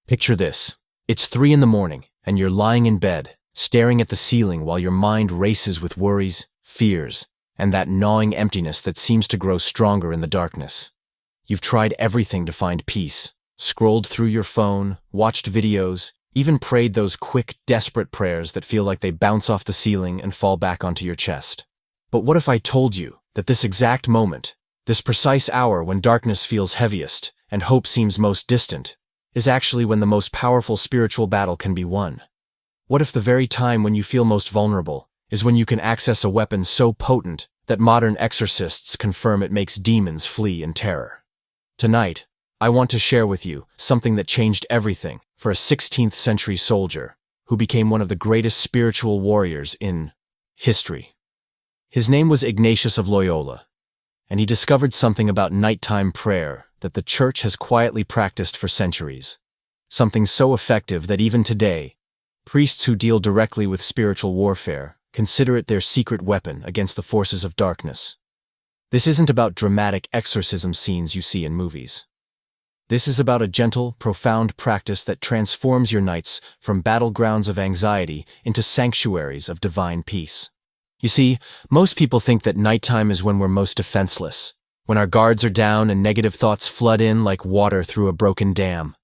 Picture this. It's 3 in the morning, and you're lying in bed, staring at the ceiling while your mind races with worries, fears, and that gnawing emptiness that seems to grow stronger in the darkness. You've tried everything to find peace, scrolled through your phone, watched videos, even prayed those quick, desperate prayers that feel like they bounce off the ceiling and fall back onto your chest. But what if I told you that this exact moment, this precise hour when darkness feels heaviest and hope seems most distant, is actually when the most powerful spiritual battle can be won? What if the very time when you feel most vulnerable is when you can access a weapon so potent that modern exorcists confirm it makes demons flee in terror? Tonight, I want to share with you something that changed everything for a 16th century soldier who became one of the greatest spiritual warriors in history. His name was Ignatius of Loyola, and he discovered something about nighttime prayer that the Church has quietly practiced for centuries. Something so effective that even today, priests who deal directly with spiritual warfare consider it their secret weapon against the forces of darkness. This isn't about dramatic exorcism scenes you see in movies. This is about a gentle, profound practice that transforms your nights from battlegrounds of anxiety into sanctuaries of divine peace. You see, most people think that nighttime is when we're most defenseless, when our guards are down and negative thoughts flood in like water through a broken dam.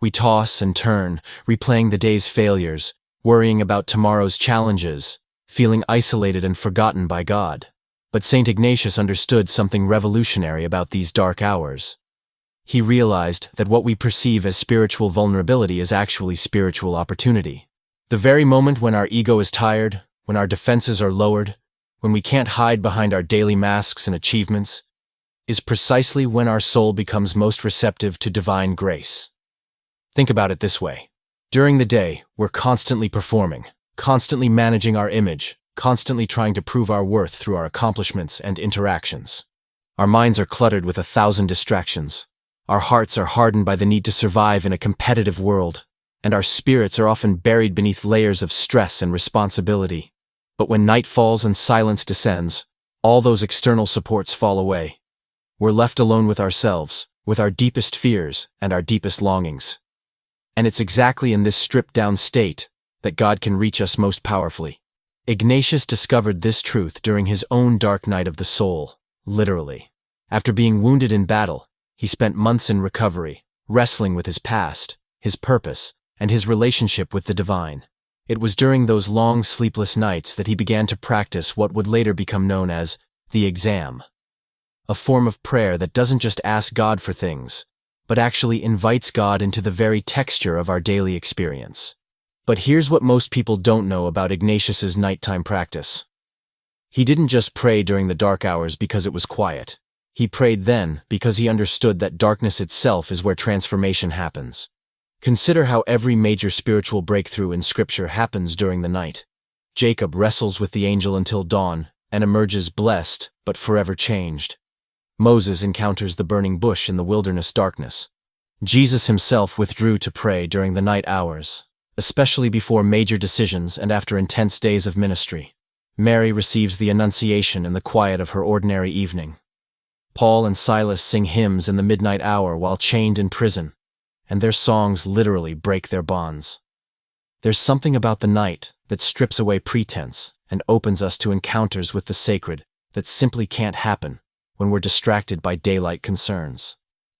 We toss and turn, replaying the day's failures, worrying about tomorrow's challenges, feeling isolated and forgotten by God. But Saint Ignatius understood something revolutionary about these dark hours. He realized that what we perceive as spiritual vulnerability is actually spiritual opportunity. The very moment when our ego is tired, when our defenses are lowered, when we can't hide behind our daily masks and achievements, is precisely when our soul becomes most receptive to divine grace. Think about it this way. During the day, we're constantly performing, constantly managing our image, constantly trying to prove our worth through our accomplishments and interactions. Our minds are cluttered with 1,000 distractions. Our hearts are hardened by the need to survive in a competitive world, and our spirits are often buried beneath layers of stress and responsibility. But when night falls and silence descends, all those external supports fall away. We're left alone with ourselves, with our deepest fears and our deepest longings. And it's exactly in this stripped-down state that God can reach us most powerfully. Ignatius discovered this truth during his own dark night of the soul, literally. After being wounded in battle, he spent months in recovery, wrestling with his past, his purpose, and his relationship with the divine. It was during those long, sleepless nights that he began to practice what would later become known as the exam. A form of prayer that doesn't just ask God for things, but actually invites God into the very texture of our daily experience. But here's what most people don't know about Ignatius's nighttime practice. He didn't just pray during the dark hours because it was quiet. He prayed then because he understood that darkness itself is where transformation happens. Consider how every major spiritual breakthrough in Scripture happens during the night. Jacob wrestles with the angel until dawn and emerges blessed but forever changed. Moses encounters the burning bush in the wilderness darkness. Jesus himself withdrew to pray during the night hours, especially before major decisions and after intense days of ministry. Mary receives the Annunciation in the quiet of her ordinary evening. Paul and Silas sing hymns in the midnight hour while chained in prison, and their songs literally break their bonds. There's something about the night that strips away pretense and opens us to encounters with the sacred that simply can't happen when we're distracted by daylight concerns.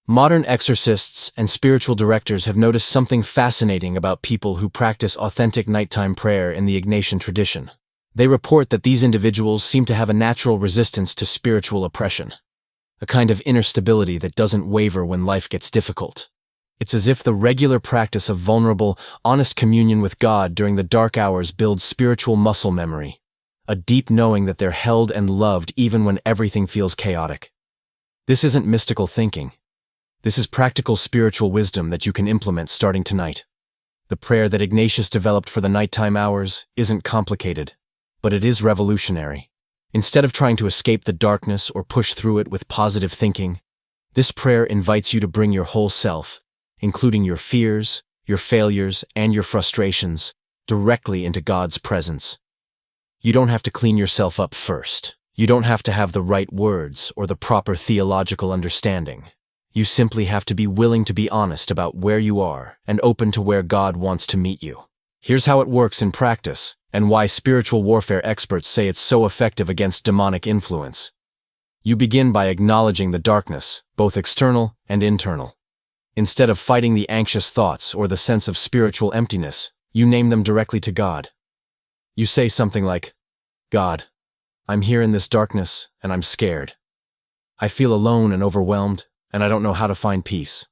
Modern exorcists and spiritual directors have noticed something fascinating about people who practice authentic nighttime prayer in the Ignatian tradition. They report that these individuals seem to have a natural resistance to spiritual oppression, a kind of inner stability that doesn't waver when life gets difficult. It's as if the regular practice of vulnerable, honest communion with God during the dark hours builds spiritual muscle memory, a deep knowing that they're held and loved even when everything feels chaotic. This isn't mystical thinking. This is practical spiritual wisdom that you can implement starting tonight. The prayer that Ignatius developed for the nighttime hours isn't complicated, but it is revolutionary. Instead of trying to escape the darkness or push through it with positive thinking, this prayer invites you to bring your whole self, including your fears, your failures, and your frustrations, directly into God's presence. You don't have to clean yourself up first. You don't have to have the right words or the proper theological understanding. You simply have to be willing to be honest about where you are and open to where God wants to meet you. Here's how it works in practice, and why spiritual warfare experts say it's so effective against demonic influence. You begin by acknowledging the darkness, both external and internal. Instead of fighting the anxious thoughts or the sense of spiritual emptiness, you name them directly to God. You say something like, "God, I'm here in this darkness, and I'm scared. I feel alone and overwhelmed, and I don't know how to find peace.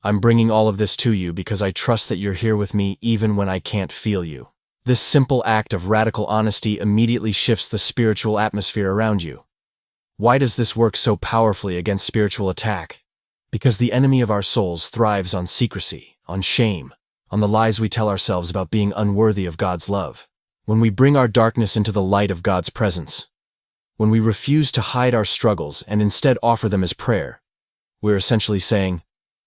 I'm bringing all of this to you because I trust that you're here with me even when I can't feel you." This simple act of radical honesty immediately shifts the spiritual atmosphere around you. Why does this work so powerfully against spiritual attack? Because the enemy of our souls thrives on secrecy, on shame, on the lies we tell ourselves about being unworthy of God's love. When we bring our darkness into the light of God's presence, when we refuse to hide our struggles and instead offer them as prayer, we're essentially saying,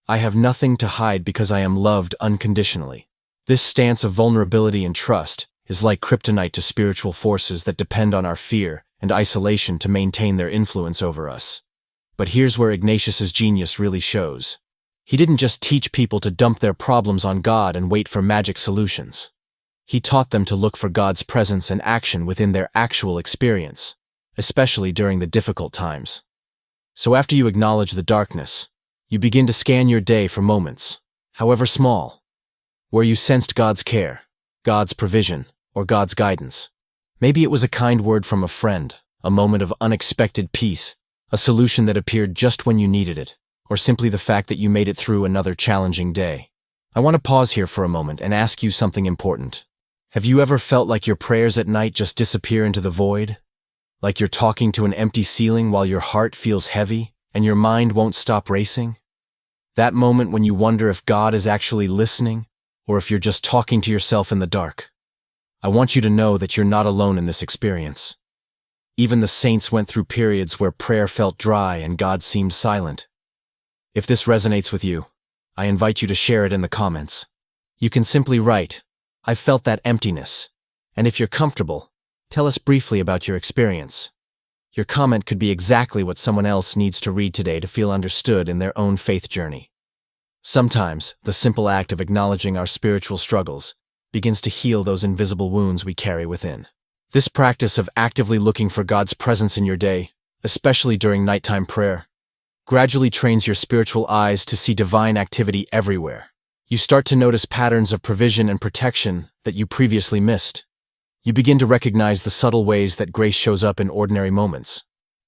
"I have nothing to hide because I am loved unconditionally." This stance of vulnerability and trust is like kryptonite to spiritual forces that depend on our fear and isolation to maintain their influence over us. But here's where Ignatius's genius really shows. He didn't just teach people to dump their problems on God and wait for magic solutions. He taught them to look for God's presence and action within their actual experience, especially during the difficult times. So after you acknowledge the darkness, you begin to scan your day for moments, however small, where you sensed God's care, God's provision, or God's guidance. Maybe it was a kind word from a friend, a moment of unexpected peace, a solution that appeared just when you needed it, or simply the fact that you made it through another challenging day. I want to pause here for a moment and ask you something important. Have you ever felt like your prayers at night just disappear into the void? Like you're talking to an empty ceiling while your heart feels heavy and your mind won't stop racing? That moment when you wonder if God is actually listening, or if you're just talking to yourself in the dark. I want you to know that you're not alone in this experience. Even the saints went through periods where prayer felt dry and God seemed silent. If this resonates with you, I invite you to share it in the comments. You can simply write, "I've felt that emptiness," and if you're comfortable, tell us briefly about your experience. Your comment could be exactly what someone else needs to read today to feel understood in their own faith journey. Sometimes, the simple act of acknowledging our spiritual struggles begins to heal those invisible wounds we carry within. This practice of actively looking for God's presence in your day, especially during nighttime prayer, gradually trains your spiritual eyes to see divine activity everywhere. You start to notice patterns of provision and protection that you previously missed. You begin to recognize the subtle ways that grace shows up in ordinary moments.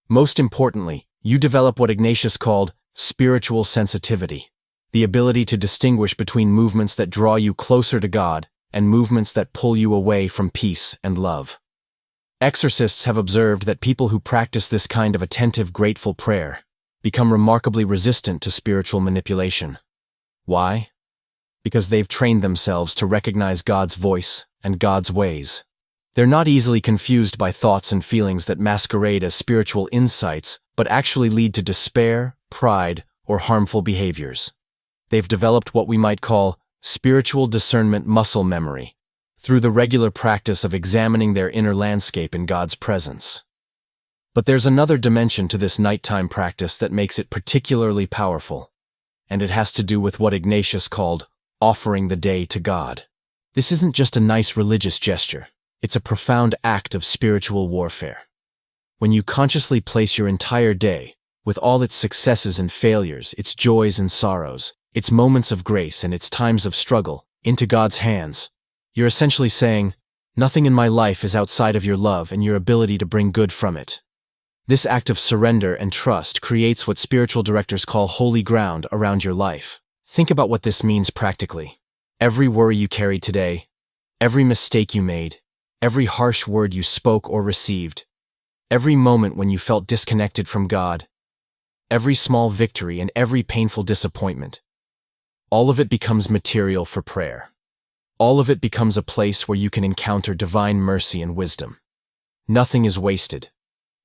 Most importantly, you develop what Ignatius called spiritual sensitivity, the ability to distinguish between movements that draw you closer to God and movements that pull you away from peace and love. Exorcists have observed that people who practice this kind of attentive, grateful prayer become remarkably resistant to spiritual manipulation. Why? Because they've trained themselves to recognize God's voice and God's ways. They're not easily confused by thoughts and feelings that masquerade as spiritual insights but actually lead to despair, pride, or harmful behaviors. They've developed what we might call spiritual discernment muscle memory through the regular practice of examining their inner landscape in God's presence. But there's another dimension to this nighttime practice that makes it particularly powerful, and it has to do with what Ignatius called offering the day to God. This isn't just a nice religious gesture. It's a profound act of spiritual warfare. When you consciously place your entire day, with all its successes and failures, its joys and sorrows, its moments of grace and its times of struggle, into God's hands, you're essentially saying, "Nothing in my life is outside of your love and your ability to bring good from it." This act of surrender and trust creates what spiritual directors call holy ground around your life. Think about what this means practically. Every worry you carried today, every mistake you made, every harsh word you spoke or received, every moment when you felt disconnected from God, every small victory and every painful disappointment, all of it becomes material for prayer. All of it becomes a place where you can encounter divine mercy and wisdom. Nothing is wasted.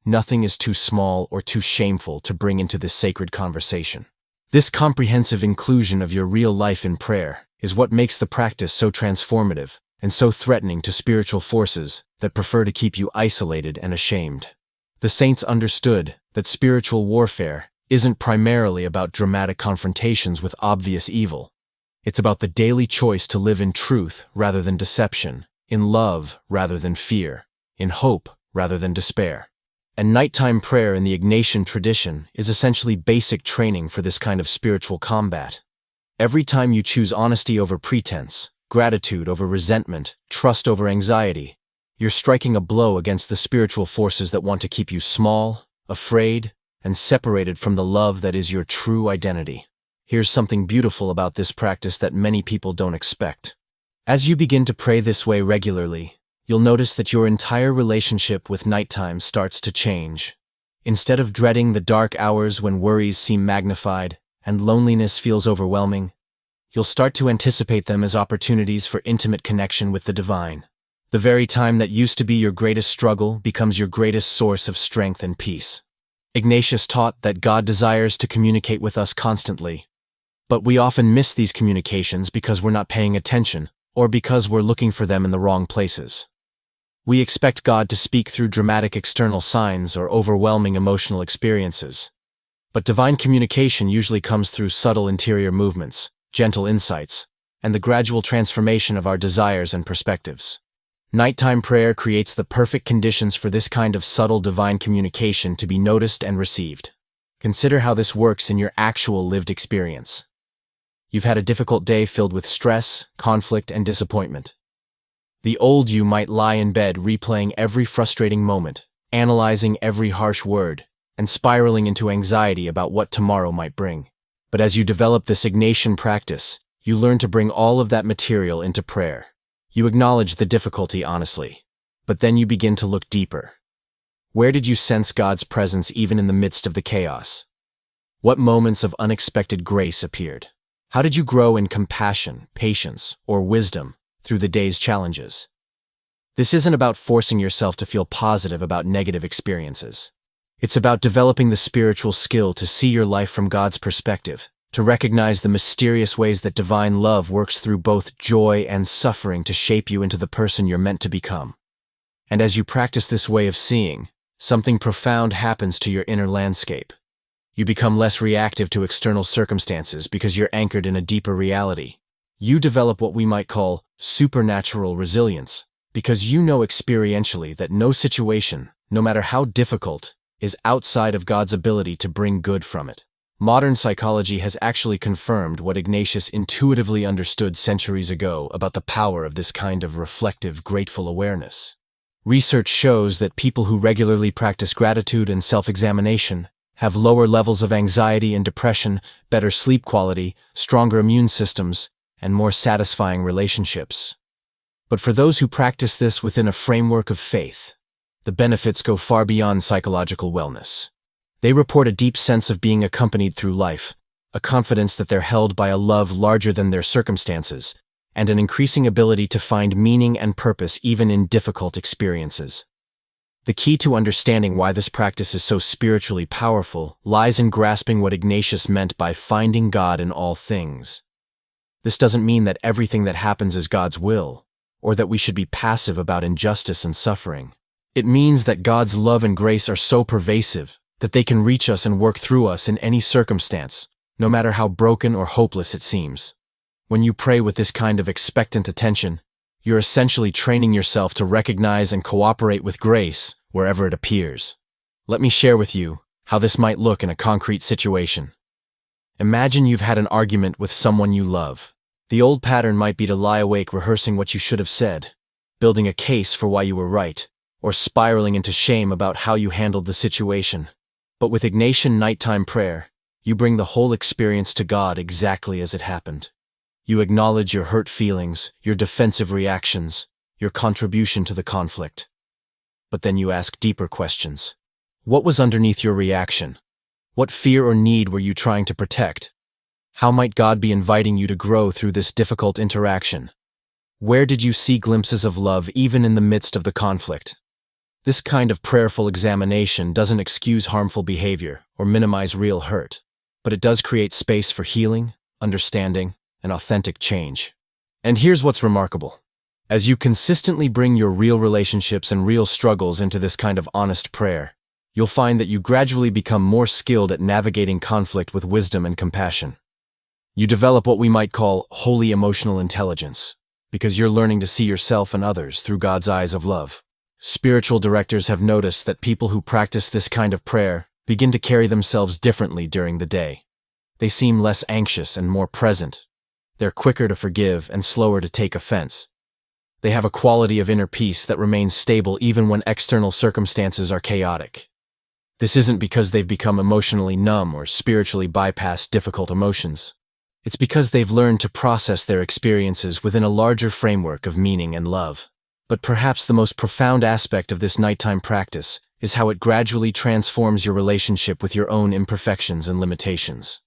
Nothing is too small or too shameful to bring into this sacred conversation. This comprehensive inclusion of your real life in prayer is what makes the practice so transformative and so threatening to spiritual forces that prefer to keep you isolated and ashamed. The saints understood that spiritual warfare isn't primarily about dramatic confrontations with obvious evil. It's about the daily choice to live in truth rather than deception, in love rather than fear, in hope rather than despair. And nighttime prayer in the Ignatian tradition is essentially basic training for this kind of spiritual combat. Every time you choose honesty over pretense, gratitude over resentment, trust over anxiety, you're striking a blow against the spiritual forces that want to keep you small, afraid, and separated from the love that is your true identity. Here's something beautiful about this practice that many people don't expect. As you begin to pray this way regularly, you'll notice that your entire relationship with nighttime starts to change. Instead of dreading the dark hours when worries seem magnified and loneliness feels overwhelming, you'll start to anticipate them as opportunities for intimate connection with the divine. The very time that used to be your greatest struggle becomes your greatest source of strength and peace. Ignatius taught that God desires to communicate with us constantly, but we often miss these communications because we're not paying attention or because we're looking for them in the wrong places. We expect God to speak through dramatic external signs or overwhelming emotional experiences. But divine communication usually comes through subtle interior movements, gentle insights, and the gradual transformation of our desires and perspectives. Nighttime prayer creates the perfect conditions for this kind of subtle divine communication to be noticed and received. Consider how this works in your actual lived experience. You've had a difficult day filled with stress, conflict, and disappointment. The old you might lie in bed replaying every frustrating moment, analyzing every harsh word, and spiraling into anxiety about what tomorrow might bring. But as you develop this Ignatian practice, you learn to bring all of that material into prayer. You acknowledge the difficulty honestly, but then you begin to look deeper. Where did you sense God's presence even in the midst of the chaos? What moments of unexpected grace appeared? How did you grow in compassion, patience, or wisdom through the day's challenges? This isn't about forcing yourself to feel positive about negative experiences. It's about developing the spiritual skill to see your life from God's perspective, to recognize the mysterious ways that divine love works through both joy and suffering to shape you into the person you're meant to become. And as you practice this way of seeing, something profound happens to your inner landscape. You become less reactive to external circumstances because you're anchored in a deeper reality. You develop what we might call supernatural resilience, because you know experientially that no situation, no matter how difficult, is outside of God's ability to bring good from it. Modern psychology has actually confirmed what Ignatius intuitively understood centuries ago about the power of this kind of reflective, grateful awareness. Research shows that people who regularly practice gratitude and self-examination have lower levels of anxiety and depression, better sleep quality, stronger immune systems, and more satisfying relationships. But for those who practice this within a framework of faith, the benefits go far beyond psychological wellness. They report a deep sense of being accompanied through life, a confidence that they're held by a love larger than their circumstances, and an increasing ability to find meaning and purpose even in difficult experiences. The key to understanding why this practice is so spiritually powerful lies in grasping what Ignatius meant by finding God in all things. This doesn't mean that everything that happens is God's will, or that we should be passive about injustice and suffering. It means that God's love and grace are so pervasive that they can reach us and work through us in any circumstance, no matter how broken or hopeless it seems. When you pray with this kind of expectant attention, you're essentially training yourself to recognize and cooperate with grace wherever it appears. Let me share with you how this might look in a concrete situation. Imagine you've had an argument with someone you love. The old pattern might be to lie awake rehearsing what you should have said, building a case for why you were right, or spiraling into shame about how you handled the situation. But with Ignatian nighttime prayer, you bring the whole experience to God exactly as it happened. You acknowledge your hurt feelings, your defensive reactions, your contribution to the conflict. But then you ask deeper questions. What was underneath your reaction? What fear or need were you trying to protect? How might God be inviting you to grow through this difficult interaction? Where did you see glimpses of love even in the midst of the conflict? This kind of prayerful examination doesn't excuse harmful behavior or minimize real hurt, but it does create space for healing, understanding, and authentic change. And here's what's remarkable. As you consistently bring your real relationships and real struggles into this kind of honest prayer, you'll find that you gradually become more skilled at navigating conflict with wisdom and compassion. You develop what we might call holy emotional intelligence, because you're learning to see yourself and others through God's eyes of love. Spiritual directors have noticed that people who practice this kind of prayer begin to carry themselves differently during the day. They seem less anxious and more present. They're quicker to forgive and slower to take offense. They have a quality of inner peace that remains stable even when external circumstances are chaotic. This isn't because they've become emotionally numb or spiritually bypassed difficult emotions. It's because they've learned to process their experiences within a larger framework of meaning and love. But perhaps the most profound aspect of this nighttime practice is how it gradually transforms your relationship with your own imperfections and limitations.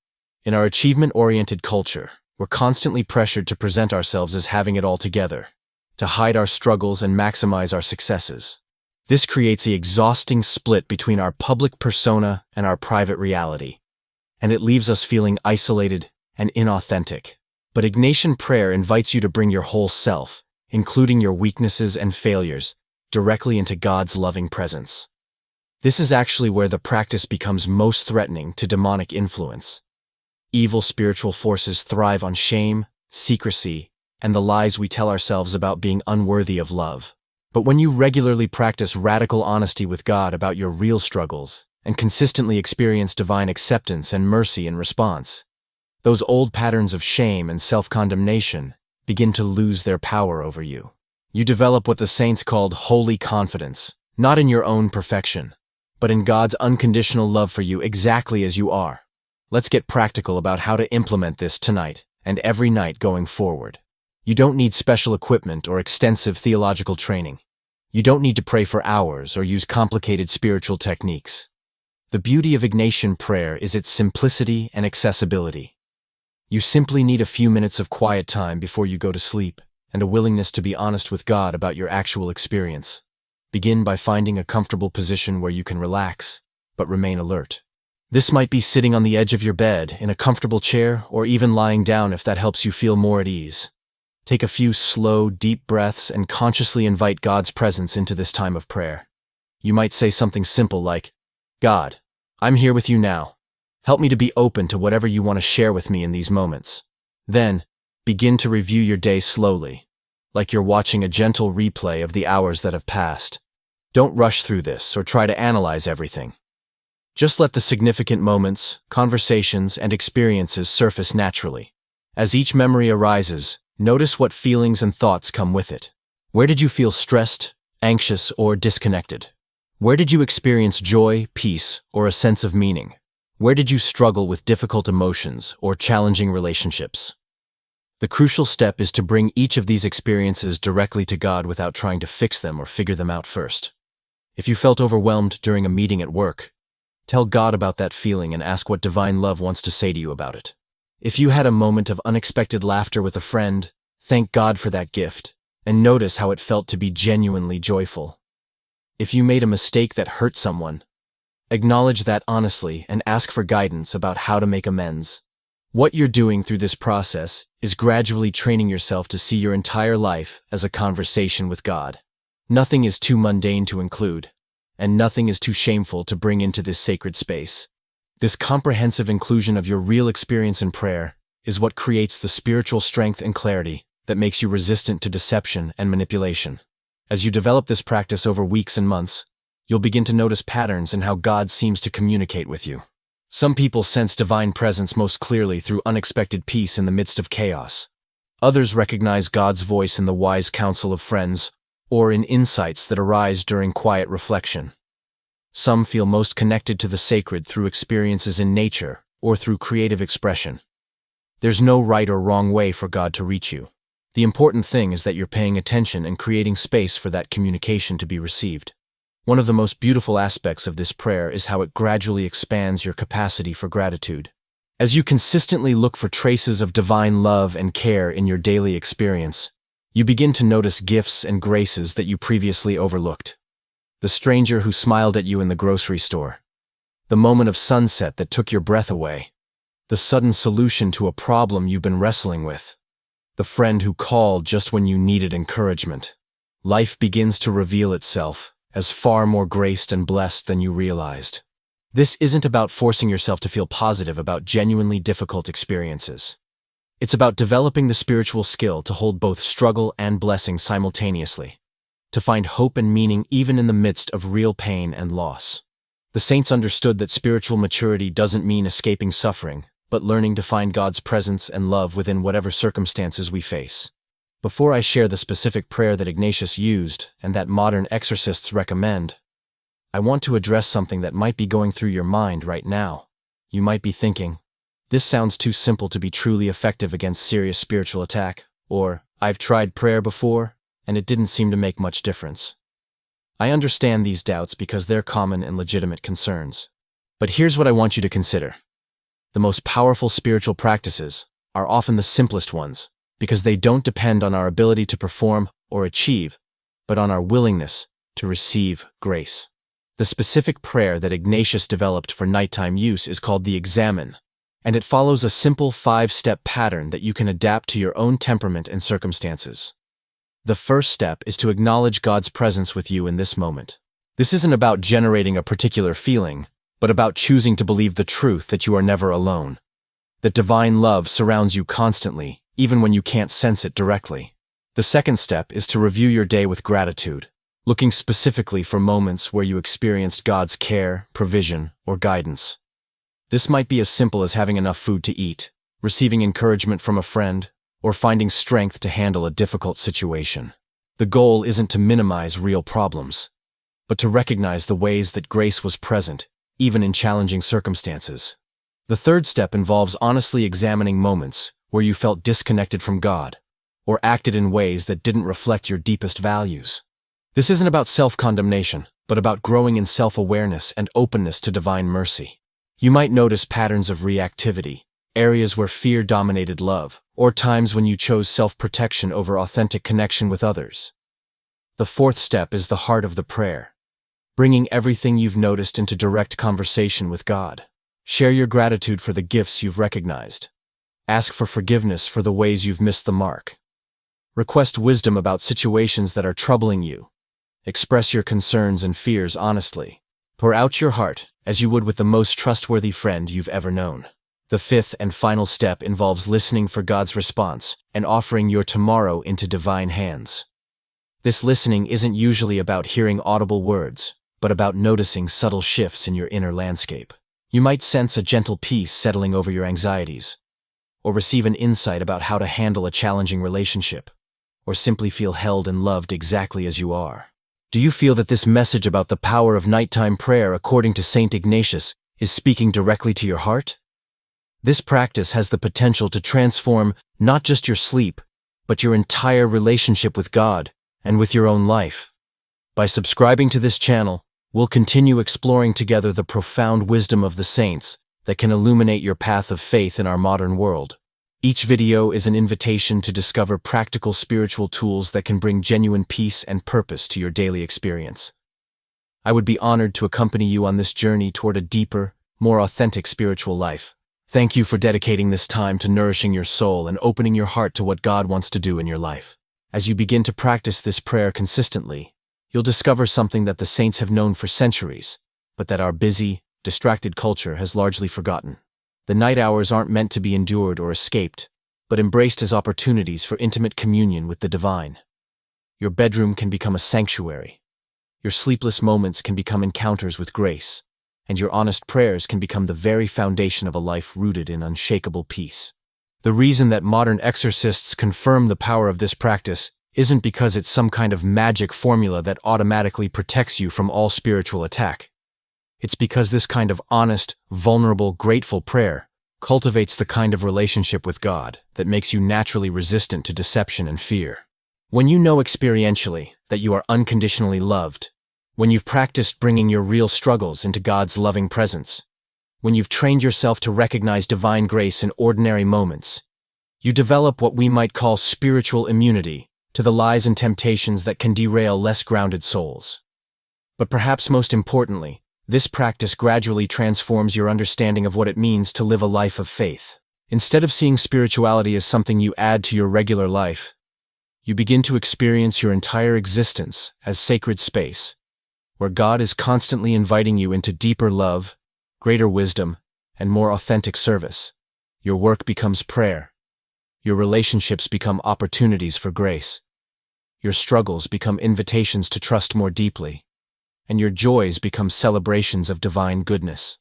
In our achievement-oriented culture, we're constantly pressured to present ourselves as having it all together, to hide our struggles and maximize our successes. This creates the exhausting split between our public persona and our private reality, and it leaves us feeling isolated and inauthentic. But Ignatian prayer invites you to bring your whole self, including your weaknesses and failures, directly into God's loving presence. This is actually where the practice becomes most threatening to demonic influence. Evil spiritual forces thrive on shame, secrecy, and the lies we tell ourselves about being unworthy of love. But when you regularly practice radical honesty with God about your real struggles and consistently experience divine acceptance and mercy in response, those old patterns of shame and self-condemnation begin to lose their power over you. You develop what the saints called holy confidence, not in your own perfection, but in God's unconditional love for you exactly as you are. Let's get practical about how to implement this tonight and every night going forward. You don't need special equipment or extensive theological training. You don't need to pray for hours or use complicated spiritual techniques. The beauty of Ignatian prayer is its simplicity and accessibility. You simply need a few minutes of quiet time before you go to sleep and a willingness to be honest with God about your actual experience. Begin by finding a comfortable position where you can relax, but remain alert. This might be sitting on the edge of your bed, in a comfortable chair, or even lying down if that helps you feel more at ease. Take a few slow, deep breaths and consciously invite God's presence into this time of prayer. You might say something simple like, "God, I'm here with you now. Help me to be open to whatever you want to share with me in these moments." Then, begin to review your day slowly, like you're watching a gentle replay of the hours that have passed. Don't rush through this or try to analyze everything. Just let the significant moments, conversations, and experiences surface naturally. As each memory arises, notice what feelings and thoughts come with it. Where did you feel stressed, anxious, or disconnected? Where did you experience joy, peace, or a sense of meaning? Where did you struggle with difficult emotions or challenging relationships? The crucial step is to bring each of these experiences directly to God without trying to fix them or figure them out first. If you felt overwhelmed during a meeting at work, tell God about that feeling and ask what divine love wants to say to you about it. If you had a moment of unexpected laughter with a friend, thank God for that gift, and notice how it felt to be genuinely joyful. If you made a mistake that hurt someone, acknowledge that honestly and ask for guidance about how to make amends. What you're doing through this process is gradually training yourself to see your entire life as a conversation with God. Nothing is too mundane to include, and nothing is too shameful to bring into this sacred space. This comprehensive inclusion of your real experience in prayer is what creates the spiritual strength and clarity that makes you resistant to deception and manipulation. As you develop this practice over weeks and months, you'll begin to notice patterns in how God seems to communicate with you. Some people sense divine presence most clearly through unexpected peace in the midst of chaos. Others recognize God's voice in the wise counsel of friends or in insights that arise during quiet reflection. Some feel most connected to the sacred through experiences in nature or through creative expression. There's no right or wrong way for God to reach you. The important thing is that you're paying attention and creating space for that communication to be received. One of the most beautiful aspects of this prayer is how it gradually expands your capacity for gratitude. As you consistently look for traces of divine love and care in your daily experience, you begin to notice gifts and graces that you previously overlooked. The stranger who smiled at you in the grocery store. The moment of sunset that took your breath away. The sudden solution to a problem you've been wrestling with. The friend who called just when you needed encouragement. Life begins to reveal itself, as far more graced and blessed than you realized. This isn't about forcing yourself to feel positive about genuinely difficult experiences. It's about developing the spiritual skill to hold both struggle and blessing simultaneously, to find hope and meaning even in the midst of real pain and loss. The saints understood that spiritual maturity doesn't mean escaping suffering, but learning to find God's presence and love within whatever circumstances we face. Before I share the specific prayer that Ignatius used and that modern exorcists recommend, I want to address something that might be going through your mind right now. You might be thinking, this sounds too simple to be truly effective against serious spiritual attack, or, I've tried prayer before, and it didn't seem to make much difference. I understand these doubts because they're common and legitimate concerns. But here's what I want you to consider. The most powerful spiritual practices are often the simplest ones, because they don't depend on our ability to perform or achieve, but on our willingness to receive grace. The specific prayer that Ignatius developed for nighttime use is called the Examen, and it follows a simple 5-step pattern that you can adapt to your own temperament and circumstances. The first step is to acknowledge God's presence with you in this moment. This isn't about generating a particular feeling, but about choosing to believe the truth that you are never alone, that divine love surrounds you constantly, even when you can't sense it directly. The second step is to review your day with gratitude, looking specifically for moments where you experienced God's care, provision, or guidance. This might be as simple as having enough food to eat, receiving encouragement from a friend, or finding strength to handle a difficult situation. The goal isn't to minimize real problems, but to recognize the ways that grace was present, even in challenging circumstances. The third step involves honestly examining moments where you felt disconnected from God, or acted in ways that didn't reflect your deepest values. This isn't about self-condemnation, but about growing in self-awareness and openness to divine mercy. You might notice patterns of reactivity, areas where fear dominated love, or times when you chose self-protection over authentic connection with others. The fourth step is the heart of the prayer, bringing everything you've noticed into direct conversation with God. Share your gratitude for the gifts you've recognized. Ask for forgiveness for the ways you've missed the mark. Request wisdom about situations that are troubling you. Express your concerns and fears honestly. Pour out your heart, as you would with the most trustworthy friend you've ever known. The fifth and final step involves listening for God's response and offering your tomorrow into divine hands. This listening isn't usually about hearing audible words, but about noticing subtle shifts in your inner landscape. You might sense a gentle peace settling over your anxieties, or receive an insight about how to handle a challenging relationship, or simply feel held and loved exactly as you are. Do you feel that this message about the power of nighttime prayer according to Saint Ignatius is speaking directly to your heart? This practice has the potential to transform not just your sleep, but your entire relationship with God and with your own life. By subscribing to this channel, we'll continue exploring together the profound wisdom of the saints that can illuminate your path of faith in our modern world. Each video is an invitation to discover practical spiritual tools that can bring genuine peace and purpose to your daily experience. I would be honored to accompany you on this journey toward a deeper, more authentic spiritual life. Thank you for dedicating this time to nourishing your soul and opening your heart to what God wants to do in your life. As you begin to practice this prayer consistently, you'll discover something that the saints have known for centuries, but that our busy, distracted culture has largely forgotten. The night hours aren't meant to be endured or escaped, but embraced as opportunities for intimate communion with the divine. Your bedroom can become a sanctuary. Your sleepless moments can become encounters with grace, and your honest prayers can become the very foundation of a life rooted in unshakable peace. The reason that modern exorcists confirm the power of this practice isn't because it's some kind of magic formula that automatically protects you from all spiritual attack. It's because this kind of honest, vulnerable, grateful prayer cultivates the kind of relationship with God that makes you naturally resistant to deception and fear. When you know experientially that you are unconditionally loved, when you've practiced bringing your real struggles into God's loving presence, when you've trained yourself to recognize divine grace in ordinary moments, you develop what we might call spiritual immunity to the lies and temptations that can derail less grounded souls. But perhaps most importantly, this practice gradually transforms your understanding of what it means to live a life of faith. Instead of seeing spirituality as something you add to your regular life, you begin to experience your entire existence as sacred space, where God is constantly inviting you into deeper love, greater wisdom, and more authentic service. Your work becomes prayer. Your relationships become opportunities for grace. Your struggles become invitations to trust more deeply. And your joys become celebrations of divine goodness.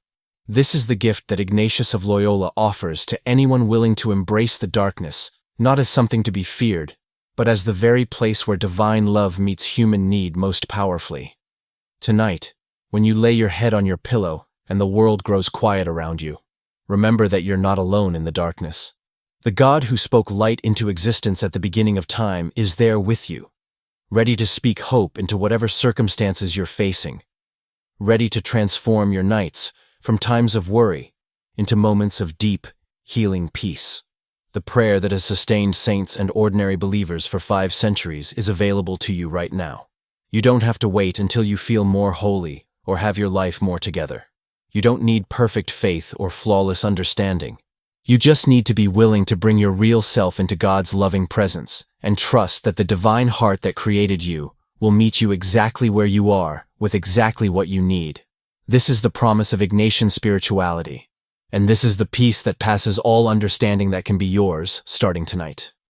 This is the gift that Ignatius of Loyola offers to anyone willing to embrace the darkness, not as something to be feared, but as the very place where divine love meets human need most powerfully. Tonight, when you lay your head on your pillow and the world grows quiet around you, remember that you're not alone in the darkness. The God who spoke light into existence at the beginning of time is there with you, ready to speak hope into whatever circumstances you're facing, ready to transform your nights from times of worry into moments of deep, healing peace. The prayer that has sustained saints and ordinary believers for 5 centuries is available to you right now. You don't have to wait until you feel more holy or have your life more together. You don't need perfect faith or flawless understanding. You just need to be willing to bring your real self into God's loving presence and trust that the divine heart that created you will meet you exactly where you are with exactly what you need. This is the promise of Ignatian spirituality, and this is the peace that passes all understanding that can be yours starting tonight.